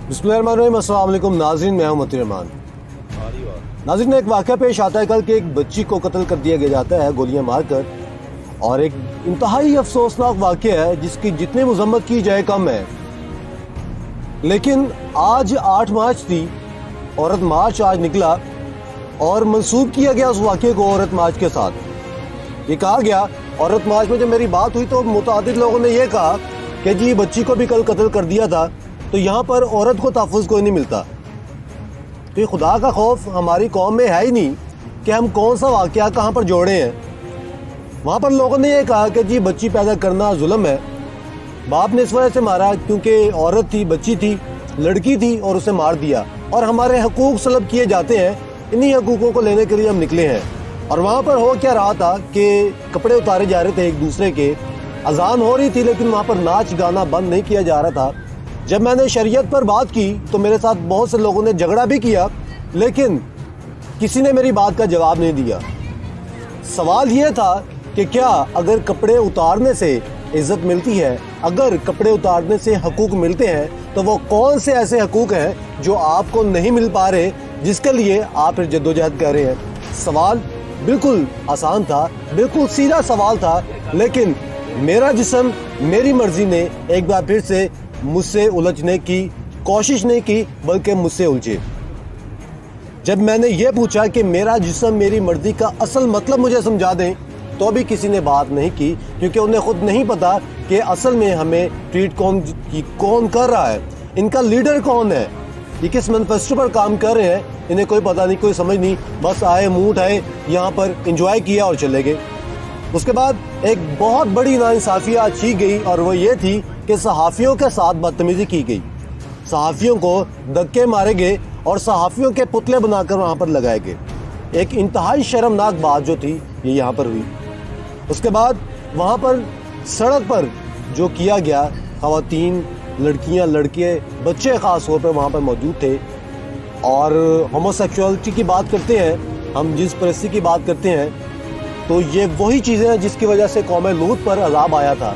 बिस्मिल्लाहिर्रहमानिर्रहीम। अस्सलाम वालेकुम नाज़रीन, मैं हूं मती रहमान। नाज़रीन, एक वाक़या पेश आता है कल कि एक बच्ची को कत्ल कर दिया गया जाता है गोलियां मारकर, और एक इंतहाई अफसोसनाक वाक़या है जिसकी जितनी मज़म्मत की जाए कम है। लेकिन आज 8 मार्च थी, औरत मार्च आज निकला और मंसूब किया गया उस वाक़े को औरत मार्च के साथ। ये कहा गया, औरत मार्च में जब मेरी बात हुई तो मुतादिद लोगों ने यह कहा कि जी बच्ची को भी कल कत्ल कर दिया था, तो यहाँ पर औरत को तहफ़्फ़ुज़ कोई नहीं मिलता। तो ये खुदा का खौफ हमारी कौम में है ही नहीं कि हम कौन सा वाक़या कहाँ पर जोड़े हैं। वहाँ पर लोगों ने ये कहा कि जी बच्ची पैदा करना जुल्म है, बाप ने इस वजह से मारा क्योंकि औरत थी, बच्ची थी, लड़की थी और उसे मार दिया, और हमारे हकूक़ सलब किए जाते हैं, इन्हीं हकूक़ों को लेने के लिए हम निकले हैं। और वहाँ पर हो क्या रहा था कि कपड़े उतारे जा रहे थे एक दूसरे के, अजान हो रही थी लेकिन वहाँ पर नाच गाना बंद नहीं किया जा रहा था। जब मैंने शरीयत पर बात की तो मेरे साथ बहुत से लोगों ने झगड़ा भी किया, लेकिन किसी ने मेरी बात का जवाब नहीं दिया। सवाल ये था कि क्या अगर कपड़े उतारने से इज़्ज़त मिलती है, अगर कपड़े उतारने से हकूक़ मिलते हैं, तो वो कौन से ऐसे हकूक़ हैं जो आपको नहीं मिल पा रहे, जिसके लिए आप फिर जद्दोजहद कर रहे हैं। सवाल बिल्कुल आसान था, बिल्कुल सीधा सवाल था, लेकिन मेरा जिस्म मेरी मर्ज़ी ने एक बार फिर से मुझसे उलझने की कोशिश नहीं की, बल्कि मुझसे उलझे। जब मैंने ये पूछा कि मेरा जिस्म मेरी मर्ज़ी का असल मतलब मुझे समझा दें, तो भी किसी ने बात नहीं की, क्योंकि उन्हें खुद नहीं पता कि असल में हमें ट्रीट कौन कर रहा है, इनका लीडर कौन है, ये किस मैनिफेस्टो पर काम कर रहे हैं, इन्हें कोई पता नहीं, कोई समझ नहीं। बस आए, मुंह उठाए, यहाँ पर इंजॉय किया और चले गए। उसके बाद एक बहुत बड़ी नाइंसाफ़ियत की गई, और वो ये थी कि सहाफ़ियों के साथ बदतमीज़ी की गई, सहाफ़ियों को धक्के मारे गए और सहाफ़ियों के पुतले बनाकर वहाँ पर लगाए गए। एक इंतहाई शर्मनाक बात जो थी ये यहाँ पर हुई। उसके बाद वहाँ पर सड़क पर जो किया गया, ख़वातीन, लड़कियाँ, लड़के, बच्चे ख़ास तौर पर वहाँ पर मौजूद थे, और होमोसेक्सुअलिटी की बात करते हैं, हम जिस परस्ती की बात करते हैं, तो ये वही चीज़ें हैं जिसकी वजह से कौम लूत पर अज़ाब आया था।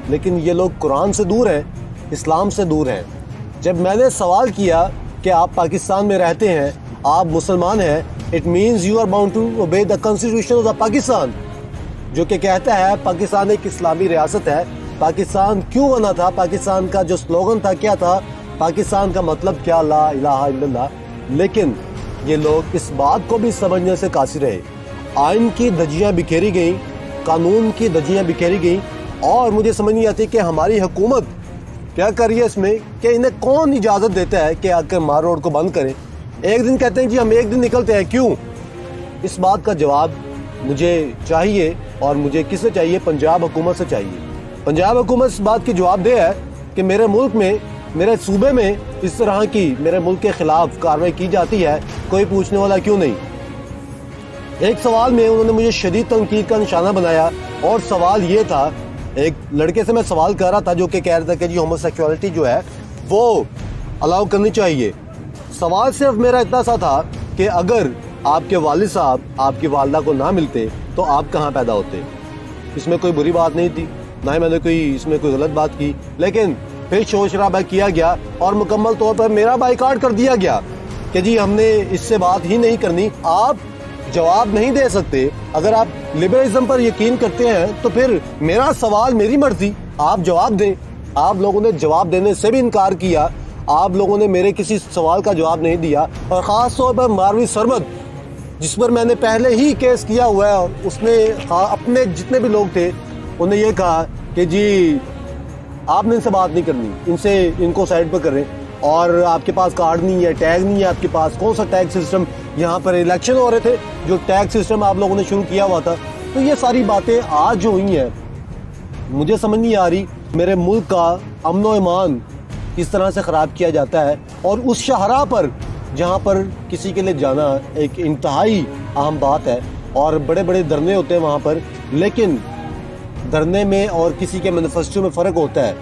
लेकिन ये लोग कुरान से दूर हैं, इस्लाम से दूर हैं। जब मैंने सवाल किया कि आप पाकिस्तान में रहते हैं, आप मुसलमान हैं, it means you are bound to obey the constitution of the Pakistan, जो कि कहता है पाकिस्तान एक इस्लामी रियासत है। पाकिस्तान क्यों बना था, पाकिस्तान का जो स्लोगन था क्या था, पाकिस्तान का मतलब क्या, ला इलाहा इल्लल्लाह। लेकिन ये लोग इस बात को भी समझने से कासिर रहे। आइन की धज्जियाँ बिखेरी गई, कानून की धज्जियाँ बिखेरी गई, और मुझे समझ नहीं आती कि हमारी हुकूमत क्या कर रही है इसमें, कि इन्हें कौन इजाज़त देता है कि आकर मार रोड को बंद करें। एक दिन कहते हैं जी हम एक दिन निकलते हैं, क्यों? इस बात का जवाब मुझे चाहिए, और मुझे किससे चाहिए? पंजाब हुकूमत से चाहिए। पंजाब हुकूमत इस बात की जवाब दे है कि मेरे मुल्क में, मेरे सूबे में इस तरह की मेरे मुल्क के ख़िलाफ़ कार्रवाई की जाती है, कोई पूछने वाला क्यों नहीं। एक सवाल में उन्होंने मुझे शदीद तनकीद का निशाना बनाया, और सवाल ये था, एक लड़के से मैं सवाल कर रहा था जो कि कह रहा था कि जी होमोसेक्सुअलिटी जो है वो अलाउ करनी चाहिए। सवाल सिर्फ मेरा इतना सा था कि अगर आपके वालिद साहब आपकी वालदा को ना मिलते तो आप कहाँ पैदा होते। इसमें कोई बुरी बात नहीं थी, ना ही मैंने इसमें कोई गलत बात की, लेकिन फिर शोर शराबा किया गया और मुकम्मल तौर पर मेरा बाइकाट कर दिया गया कि जी हमने इससे बात ही नहीं करनी। आप जवाब नहीं दे सकते। अगर आप लिबरलिज्म पर यकीन करते हैं तो फिर मेरा सवाल, मेरी मर्जी, आप जवाब दें। आप लोगों ने जवाब देने से भी इनकार किया, आप लोगों ने मेरे किसी सवाल का जवाब नहीं दिया। और ख़ास तौर पर मारवी सरमद, जिस पर मैंने पहले ही केस किया हुआ है, उसने अपने जितने भी लोग थे उन्हें यह कहा कि जी आपने इनसे बात नहीं करनी, इनको साइड पर करें, और आपके पास कार्ड नहीं है, टैग नहीं है आपके पास। कौन सा टैग सिस्टम? यहाँ पर इलेक्शन हो रहे थे, जो टैग सिस्टम आप लोगों ने शुरू किया हुआ था। तो ये सारी बातें आज जो हुई हैं, मुझे समझ नहीं आ रही। मेरे मुल्क का अमन व ईमान इस तरह से ख़राब किया जाता है, और उस शाहरा पर जहाँ पर किसी के लिए जाना एक इंतहाई अहम बात है, और बड़े बड़े धरने होते हैं वहाँ पर, लेकिन धरने में और किसी के मैनिफेस्टो में फ़र्क होता है।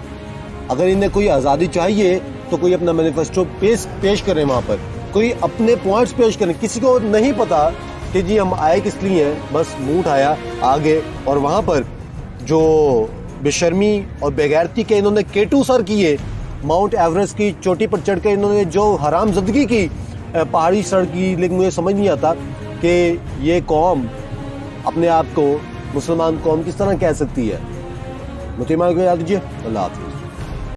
अगर इन्हें कोई आज़ादी चाहिए तो कोई अपना मैनिफेस्टो पेश करें, वहाँ पर कोई अपने पॉइंट्स पेश करें। किसी को नहीं पता कि जी हम आए किस लिए हैं, बस मुंह उठाया आगे, और वहाँ पर जो बेशर्मी और बेगैरती के इन्होंने केटू सर किए, माउंट एवरेस्ट की चोटी पर चढ़ कर इन्होंने जो हराम ज़िंदगी की पहाड़ी सड़क की, लेकिन मुझे समझ नहीं आता कि ये कौम अपने आप को मुसलमान कौम किस तरह कह सकती है। मुतीमान को याद दीजिए। अल्लाह हाफिज़।